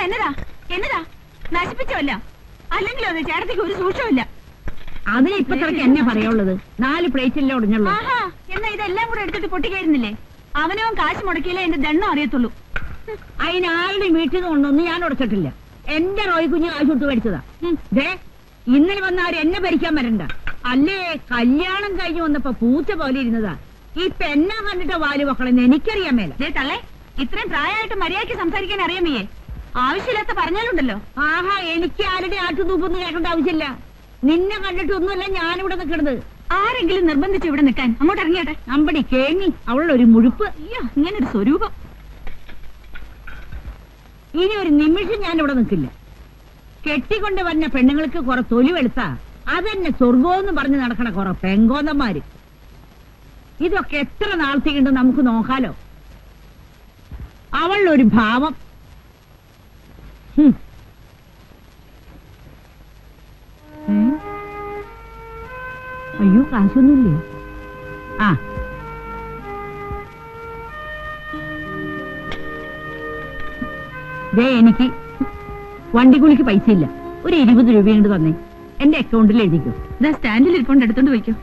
എന്നതാ എന്നതാ നശിപ്പിച്ചോല്ല, അല്ലെങ്കിലോ അത് ചേട്ടത്തിക്ക് ഒരു സൂക്ഷമില്ല. അതിന് ഇപ്പത്രക്ക് എന്നെ പറയുള്ളത്? 4 പ്ലേറ്റില്ലേ ഉടഞ്ഞുള്ളൂ. ആഹാ, എന്നാ ഇതെല്ലാം കൂടെ എടുത്തിട്ട് പൊട്ടിക്കായിരുന്നില്ലേ? അവനവൻ കാശ് മുടക്കിയില്ലേ എന്റെ ദണ്ണം അറിയത്തുള്ളൂ. അതിനാളുടെ വീട്ടിൽ നിന്ന് കൊണ്ടൊന്നും ഞാൻ ഉടച്ചിട്ടില്ല. എന്റെ റോയ് കുഞ്ഞ് കാശ് കൊടുത്ത് മേടിച്ചതാ. ദേ, ഇന്നലെ വന്നവര് എന്നെ ഭരിക്കാൻ വരണ്ട. അല്ലേ, കല്യാണം കഴിഞ്ഞു വന്നപ്പോ പൂച്ച പോലെ ഇരുന്നതാ. ഈ പെണ്ണ കണ്ടിട്ട് വാല് മക്കളെന്ന് എനിക്കറിയാൻ മേല. ദേ തള്ളേ, ഇത്രയും പ്രായമായിട്ട് മര്യാദയ്ക്ക് സംസാരിക്കാൻ അറിയാമേ? ആവശ്യമില്ലാത്ത പറഞ്ഞാലുണ്ടല്ലോ. ആഹാ, എനിക്ക് ആരുടെ ആട്ടുതൂപ്പൊന്നും കേൾക്കേണ്ട ആവശ്യമില്ല. നിന്നെ കണ്ടിട്ടൊന്നുമല്ല ഞാനിവിടെ നിൽക്കണത്. ആരെങ്കിലും നിർബന്ധിച്ച് ഇവിടെ നിൽക്കാൻ അങ്ങോട്ട് ഇറങ്ങിയട്ടെ. അമ്പടി കേങ്ങി അവളൊരു മുഴുപ്പ്. അയ്യോ, ഇങ്ങനൊരു സ്വരൂപം. ഇനി ഒരു നിമിഷം ഞാനിവിടെ നിൽക്കില്ല. കെട്ടിക്കൊണ്ട് വന്ന പെണ്ണുങ്ങൾക്ക് കുറെ തൊലി വെളുത്താ അതെന്നെ സ്വർഗോന്ന് പറഞ്ഞ് നടക്കണ കുറെ പെങ്കോന്നന്മാര്. ഇതൊക്കെ എത്ര നാളത്തേക്കുണ്ട് നമുക്ക് നോക്കാലോ. അവളൊരു ഭാവം. അയ്യോ, കാശൊന്നുമില്ലേ? ആ, ദേ, എനിക്ക് വണ്ടിക്കൂലിക്ക് പൈസ ഇല്ല. ഒരു 20 രൂപയുണ്ട് തന്നെ. എന്റെ അക്കൗണ്ടിൽ എഴുതിക്കോ. സ്റ്റാൻഡിൽ ഇരിക്കൊണ്ട് എടുത്തോണ്ട് പോയിക്കോ.